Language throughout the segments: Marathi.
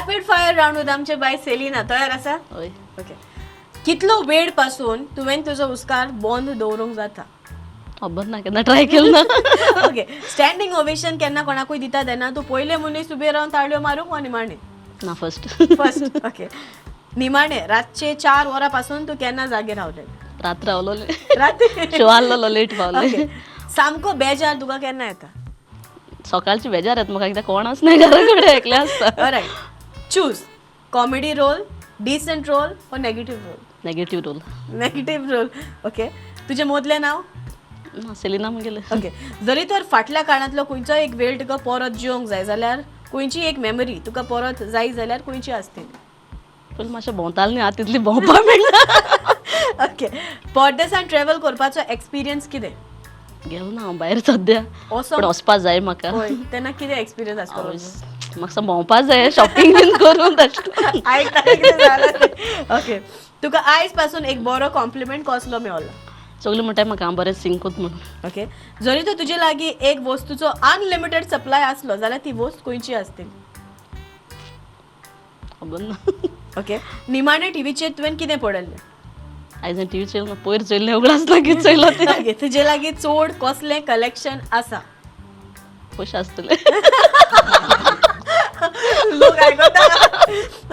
रॅपिड फायर राउंड विथ आमचे बाय सेलिना तयार आसा हय ओके कितलो वेळ पासून तुवें तुजो हुस्कार बंद दवरूंक जाता खबर ना केन्ना ट्राय केलं ना ओके स्टँडिंग ओवेशन केन्ना कोणाकूय दिता तेन्ना तूं पयले मनीस उबे रावन ताळयो मारूंक वा निमाणे ना फर्स्ट फर्स्ट ओके निमाणे रातचे 4 वरां पासून तूं केन्ना जागे रावले रात रावलोले राती शो आसलो लेट पावले ओके सामको बेजार तुका केन्ना येता सकाळची बेजार येत म्हाका एकदा कोणच नाही घरा कडेन एकले आसता alright choose comedy role decent role और negative role negative role negative role okay तुजें मदलें नांव सेलिना म्हगेले ओके जरी तर फाटल्या काळांतलो खंयचो एक वेळ तुका परत जिवंक जाय जाल्यार खंयची एक मेमरी तुका परत जाय जाल्यार खंयची आसतली पूण मातशें भोंवतालें न्ही आतां तितली भोंवपा मेळना ओके परदेसान ट्रॅव्हल करपाचो एक्सपिरियन्स कितें गेलो ना हांव भायर सद्या असो पण वचपा जाय म्हाका होय तेन्ना कितें एक्सपिरियन्स आसतलो म्हाका भोंवपा जाय शॉपिंग बीन करून तशें आयकता कितें जालें ओके तुका आयज पासून एक बरो कॉम्प्लिमेंट कसलो मेळ्ळो सगळीं म्हणटाय म्हाका हांव बरें सिंग कोत म्हणून ओके जरी तर तुजे लागीं एक वस्तूचो अनलिमिटेड सप्लाय आसलो जाल्यार ती वस्त खंयची आसतली खबर ना ओके निमाणे टीव्हीचेर तुवें कितें पळयल्लें आयज हांवें टीव्ही चोयलो ना पयर चोयलें उगडास लागीं चोयलो तें ओके तुजे लागीं चड कसलें कलेक्शन आसा पयशे आसतले लोक आयकता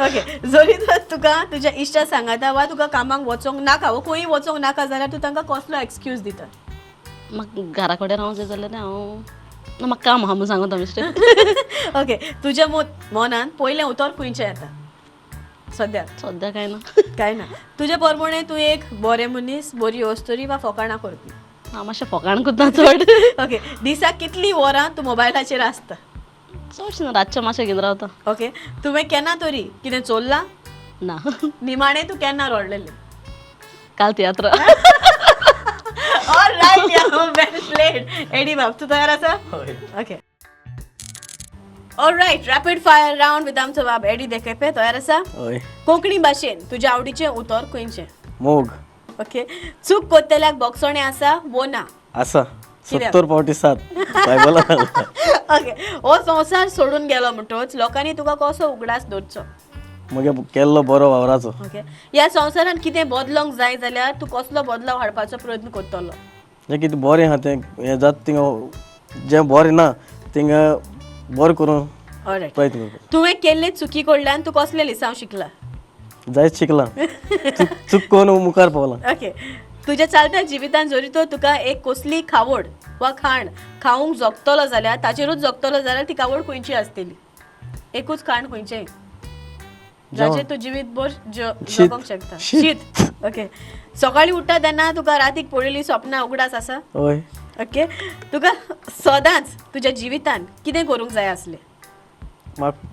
ओके जरी तर तुका तुज्या इश्टा सांगाता वा तुका कामाक वचोंक नाका वा खंय वचोंक नाका जाल्यार तूं तांकां कसलो एक्सक्यूज दिता म्हाका घरा कडेन रावंक जाय जाल्यार हांव ना म्हाका काम आहा म्हणून सांगता मिस्टेक ओके तुज्या मनान पयलें उतर खंयचें येता सद्या सद्या काय ना काय ना तुज्या परमणे तूं एक बरें मनीस बरी वस्तुरी वा फकाणां करपी हांव मातशें फकाण करता चड ओके दिसाक कितलीं वरां तूं मोबायलाचेर आसता चडशें ना रातचें मातशें घेवन रावता ओके तुवें केन्ना तरी कितें चोरलां ना निमाणें तूं केन्ना रडलेलें काल तियात्र ऑलराइट या वेल प्लेड एडी बाब तू तयार आसा okay alright rapid fire round with आमचो बाब एडी देकेपे तयार आसा हय कोंकणी भाशेन तुज्या आवडीचें उतर खंयचें मोग ओके चूक कोत्तेल्याक बोगसोणें आसा वो ना आसा कित्याक? 70 पावटी 7 बायबलान ओके हो संवसार सोडून गेलो म्हणटच लोकांनी तुका कसो उगडास दवरचो मगे केल्लो बरो वावराचो ओके ह्या संवसारान कितें बदलोंक जाय जाल्यार तूं कसलो बदलाव हाडपाचो प्रयत्न करतलो जें कितें बरें आहा तें हें जाता थिंगा जें बरें ना थिंगा बरें करून ऑलराइट प्रयत्न करता तुवें केल्ले चुकी कडल्यान तूं कसले लिसांव शिकला जायत शिकलां चूक करून मुखार पावलां ओके तुज्या चलत्या जिवितान जरी तो तुका एक कसली खावड वा खाण खावंक जगतलो जाल्यार ताचेरूच जगतलो जाल्यार ती खावड खंयची आसतली एकूच खाण खंयचें जाचेर तूं जिवीतभर जगोंक शकता शीत ओके सकाळीं उठ्ठा तेन्ना तुका रातीक पळयली स्वप्नां उगडास आसा हय ओके तुका सदांच तुज्या जिवितान कितें करूंक जाय आसलें म्हाका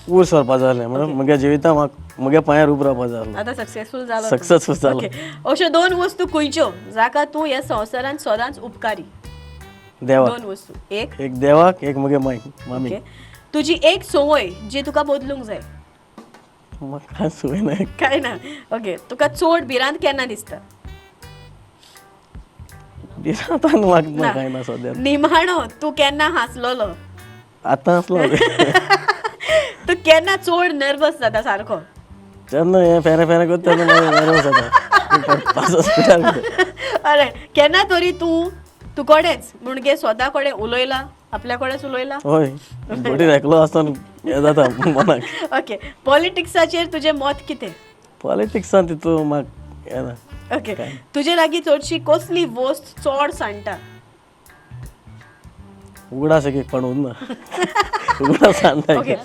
वयर सरपा जाय आसलें म्हणून म्हज्या जिवितान म्हाका म्हज्या पांयार उबो रावपा जाय आसलें आतां सक्सेसफूल जालो सक्सेसफूल जालो ओके अश्यो 2 वस्तू खंयच्यो जाका तूं ह्या संवसारान सदांच उपकारी देवाक 2 वस्तू एक एक देवाक एक म्हगे मायक मामी ओके तुजी एक संवय जी तुका बदलूंक जाय म्हाका कांय संवय ना काय ना ओके तुका चड भिरांत केन्ना दिसता दिसांतान म्हाका कांय ना सद्या निमाणो तूं केन्ना हांसलोलो आतां आसलो तूं केन्ना चड नर्वस जाता सारको जेन्ना हें फेरे फेरे करता तेन्ना नर्वस जाता पास हॉस्पिटल अरे केन्ना तरी तूं कडेच म्हणजे स्वता कडेन उलयला आपल्या कडेच उलयला हय बटी एकलो आसतना हें जाता मनाक ओके पॉलिटिक्साचेर तुजें मत कितें पॉलिटिक्सान तितून म्हाका हें ना ओके तुजे लागीं चडशी कसली वस्त चड सांडटा उगडास एक पण उरना उगडास सांगता ओके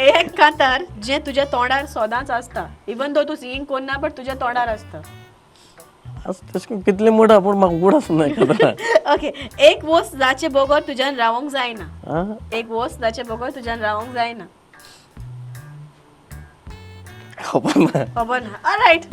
एक कांतार जें तुज्या तोंडार सदांच आसता इवन दो तूं सिंगींग करना बट तुज्या तोंडार आसता तशें करून कितलें मोठा पूण म्हाका उगडास ना एखादा ओके एक वस्त जाचे बगर तुज्यान रावंक जायना आं एक वस्त जाचे बगर तुज्यान रावंक जायना खबर ना खबर ना ऑलराइट